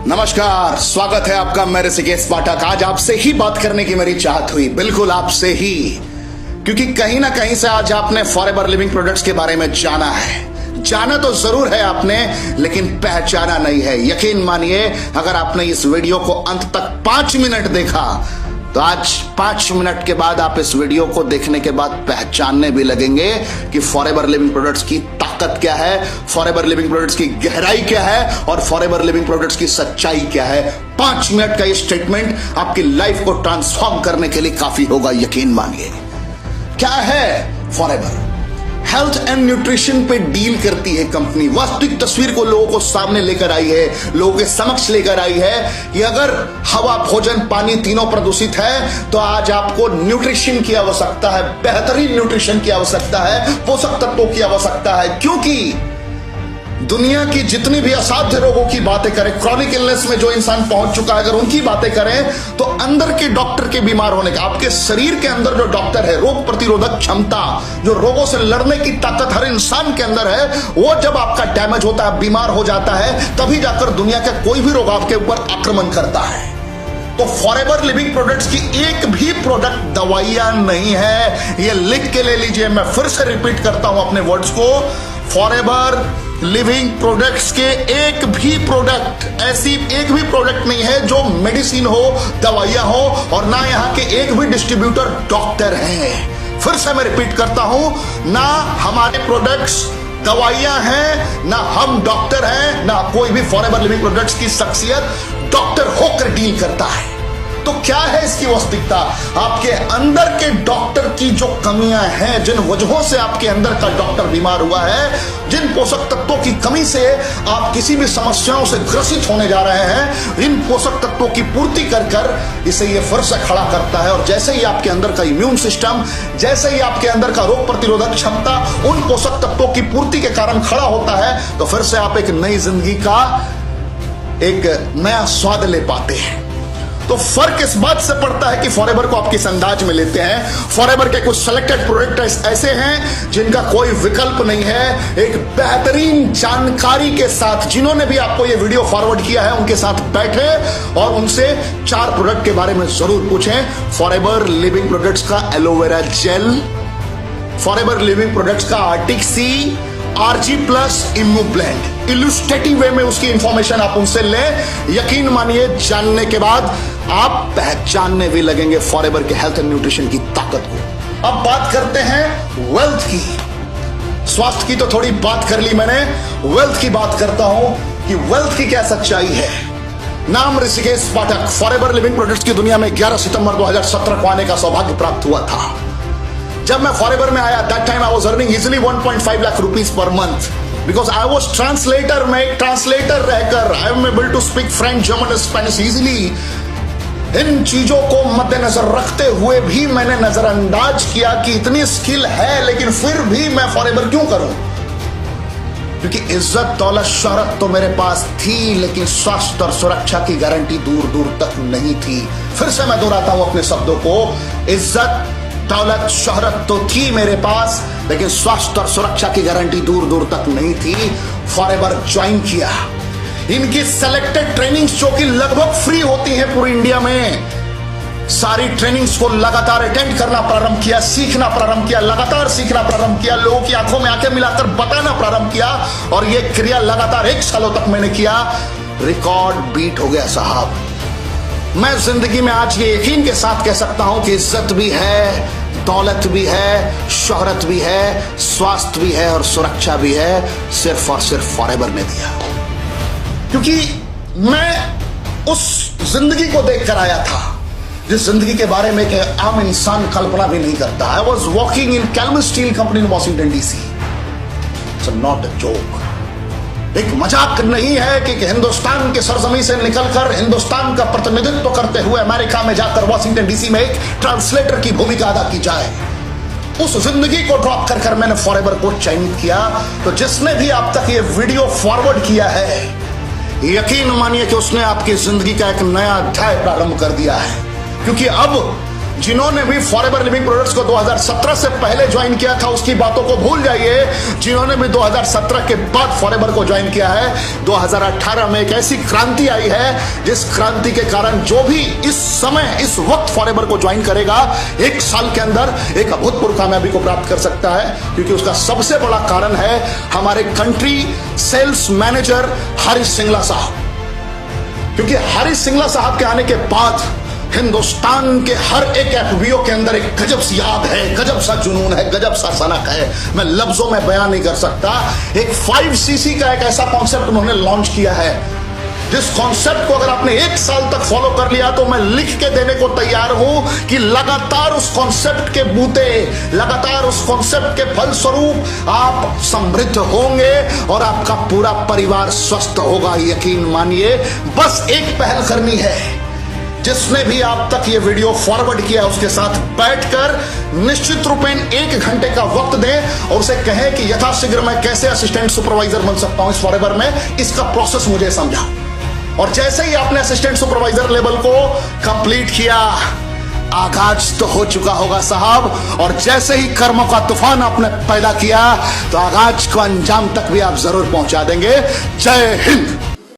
नमस्कार, स्वागत है आपका मेरे ऋषिकेश पाठक। आज आपसे ही बात करने की मेरी चाहत हुई, बिल्कुल आपसे ही, क्योंकि कहीं ना कहीं से आज आपने फॉरएवर लिविंग प्रोडक्ट्स के बारे में जाना है। जाना तो जरूर है आपने, लेकिन पहचाना नहीं है। यकीन मानिए, अगर आपने इस वीडियो को अंत तक 5 मिनट देखा तो आज 5 मिनट के बाद आप इस वीडियो को देखने के बाद पहचानने भी लगेंगे कि फॉरएवर लिविंग प्रोडक्ट्स की ताकत क्या है, फॉरएवर लिविंग प्रोडक्ट्स की गहराई क्या है और फॉरएवर लिविंग प्रोडक्ट्स की सच्चाई क्या है। 5 मिनट का ये स्टेटमेंट आपकी लाइफ को ट्रांसफॉर्म करने के लिए काफी होगा, यकीन मानिए। क्या है फॉरएवर? हेल्थ एंड न्यूट्रिशन पे डील करती है कंपनी। वास्तविक तस्वीर को लोगों को सामने लेकर आई है, लोगों के समक्ष लेकर आई है कि अगर हवा, भोजन, पानी तीनों प्रदूषित है तो आज आपको न्यूट्रिशन की आवश्यकता है, बेहतरीन न्यूट्रिशन की आवश्यकता है, पोषक तत्वों की आवश्यकता है। क्योंकि दुनिया की जितनी भी असाध्य रोगों की बातें करें, क्रॉनिक इलनेस में जो इंसान पहुंच चुका है, अगर उनकी बातें करें तो अंदर के डॉक्टर के बीमार होने का, आपके शरीर के अंदर जो डॉक्टर है, रोग प्रतिरोधक क्षमता, जो रोगों से लड़ने की ताकत हर इंसान के अंदर है, वो जब आपका डैमेज होता है, बीमार हो जाता है, तभी जाकर दुनिया का कोई भी रोग आपके ऊपर आक्रमण करता है। तो फॉरएवर लिविंग प्रोडक्ट्स की एक भी प्रोडक्ट दवाइयां नहीं है, ये लिख के ले लीजिए। मैं फिर से रिपीट करता हूं अपने वर्ड्स को। फॉरएवर लिविंग प्रोडक्ट्स के एक भी प्रोडक्ट, ऐसी एक भी प्रोडक्ट नहीं है जो मेडिसिन हो, दवाइयां हो, और ना यहां के एक भी डिस्ट्रीब्यूटर डॉक्टर हैं। फिर से मैं रिपीट करता हूं, ना हमारे प्रोडक्ट्स दवाइयां हैं, ना हम डॉक्टर हैं, ना कोई भी फॉरएवर लिविंग प्रोडक्ट्स की शख्सियत डॉक्टर होकर डील करता है। तो क्या है इसकी वास्तविकता? आपके अंदर के डॉक्टर की जो कमियां हैं, जिन वजहों से आपके अंदर का डॉक्टर बीमार हुआ है, जिन पोषक तत्वों की कमी से आप किसी भी समस्याओं से ग्रसित होने जा रहे हैं, इन पोषक तत्वों की पूर्ति कर कर इसे ये फिर से खड़ा करता है। और जैसे ही आपके अंदर का इम्यून सिस्टम, जैसे ही आपके अंदर का रोग प्रतिरोधक क्षमता उन पोषक तत्वों की पूर्ति के कारण खड़ा होता है, तो फिर से आप एक नई जिंदगी का एक नया स्वाद ले पाते हैं। तो फर्क इस बात से पड़ता है कि फॉरएवर को आप किस अंदाज में लेते हैं। फॉरएवर के कुछ सेलेक्टेड प्रोडक्ट ऐसे हैं जिनका कोई विकल्प नहीं है। एक बेहतरीन जानकारी के साथ, जिन्होंने भी आपको ये वीडियो फॉरवर्ड किया है, उनके साथ बैठे और उनसे 4 प्रोडक्ट के बारे में जरूर पूछें। फॉरएवर लिविंग प्रोडक्ट्स का aloe vera gel, forever living products का आर्टिक सी, आरजी प्लस इम्यू ब्लेंड। इलुस्ट्रेटिव वे में उसकी इंफॉर्मेशन आप उनसे लें। यकीन मानिए, जानने के बाद आप पहचानने भी लगेंगे फॉरएवर के हेल्थ एंड न्यूट्रिशन की ताकत को। अब बात करते हैं वेल्थ की। स्वास्थ्य की तो थोड़ी बात कर ली मैंने, वेल्थ की बात करता हूं कि वेल्थ की क्या सच्चाई है। नाम ऋषिकेश पाठक। फॉरएवर लिविंग प्रोडक्ट्स की दुनिया में 11 सितंबर 2017 को आने का सौभाग्य प्राप्त हुआ था। जब मैं फॉरएवर में आया, that time I was earning easily 1.5 lakh rupees per month, because I was translator. मैं एक ट्रांसलेटर रहकर I am able to speak French, German, Spanish easily. इन चीजों को मद्देनजर रखते हुए भी मैंने नजरअंदाज किया कि इतनी स्किल है, लेकिन फिर भी मैं फॉरएवर क्यों करूं? क्योंकि इज्जत, दौलत, शोहरत तो मेरे पास थी, लेकिन स्वास्थ्य और सुरक्षा की गारंटी दूर दूर तक नहीं थी। फिर से मैं दोहराता हूं अपने शब्दों को, इज्जत, दौलत, शोहरत तो थी मेरे पास, लेकिन स्वास्थ्य और सुरक्षा की गारंटी दूर दूर तक नहीं थी। फॉरएवर ज्वाइन किया। इनकी सेलेक्टेड ट्रेनिंग्स जो कि लगभग फ्री होती हैं पूरी इंडिया में, सारी ट्रेनिंग्स को लगातार अटेंड करना प्रारंभ किया, सीखना प्रारंभ किया, लगातार सीखना प्रारंभ किया, लोगों की आंखों में आंखें मिलाकर बताना प्रारंभ किया, और यह क्रिया लगातार 1 सालों तक मैंने किया। रिकॉर्ड बीट हो गया साहब। मैं जिंदगी में आज ये यकीन के साथ कह सकता हूं कि इज्जत भी है, दौलत भी है, शोहरत भी है, स्वास्थ्य भी है और सुरक्षा भी है, सिर्फ और सिर्फ फॉरएवर ने दिया। क्योंकि मैं उस जिंदगी को देखकर आया था जिस जिंदगी के बारे में एक आम इंसान कल्पना भी नहीं करता। I was working in Calvin steel company in Washington DC. It's not a joke. एक मजाक नहीं है कि हिंदुस्तान के सरजमी से निकलकर हिंदुस्तान का प्रतिनिधित्व करते हुए अमेरिका में जाकर वॉशिंगटन डीसी में एक ट्रांसलेटर की भूमिका अदा की जाए। उस जिंदगी को ड्रॉप कर मैंने फॉरएवर को चयनित किया। तो जिसने भी आप तक ये वीडियो फॉरवर्ड किया है, यकीन मानिए कि उसने आपकी जिंदगी का एक नया अध्याय प्रारंभ कर दिया है। क्योंकि अब जिन्होंने भी फॉरएवर लिविंग प्रोडक्ट्स को 2017 से पहले ज्वाइन किया था उसकी बातों को भूल जाइए। जिन्होंने भी 2017 के बाद फॉरएवर को ज्वाइन किया है, 2018 में एक ऐसी क्रांति आई है जिस क्रांति के कारण जो भी इस समय इस वक्त फॉरएवर को ज्वाइन करेगा 1 साल के अंदर एक अभूतपूर्व कामयाबी को प्राप्त कर सकता है, क्योंकि उसका सबसे बड़ा कारण है हमारे country sales manager Harish Singla साहब। क्योंकि हरीश सिंगला साहब के आने के बाद हिंदुस्तान के हर एक एफबीओ के अंदर एक गजब सी याद है, गजब सा जुनून है, गजब सा सनक है, मैं लफ्जों में बयान नहीं कर सकता। एक 5cc का एक ऐसा कॉन्सेप्ट उन्होंने लॉन्च किया है जिस कॉन्सेप्ट को अगर आपने 1 साल तक फॉलो कर लिया तो मैं लिख के देने को तैयार हूं कि लगातार उस कॉन्सेप्ट के बूते, लगातार उस कॉन्सेप्ट के फलस्वरूप आप समृद्ध होंगे और आपका पूरा परिवार स्वस्थ होगा। यकीन मानिए, बस एक पहल करनी है। जिसने भी आप तक ये वीडियो फॉरवर्ड किया उसके साथ बैठकर निश्चित रूपेण 1 घंटे का वक्त दें और उसे कहें कि यथाशीघ्र मैं कैसे असिस्टेंट सुपरवाइजर बन सकता हूं इस फॉरएवर में, इसका प्रोसेस मुझे समझा। और जैसे ही आपने असिस्टेंट सुपरवाइजर लेवल को कंप्लीट किया, आगाज तो हो चुका होगा साहब। और जैसे ही कर्मों का तूफान आपने पैदा किया तो आगाज को अंजाम तक भी आप जरूर पहुंचा देंगे। जय हिंद।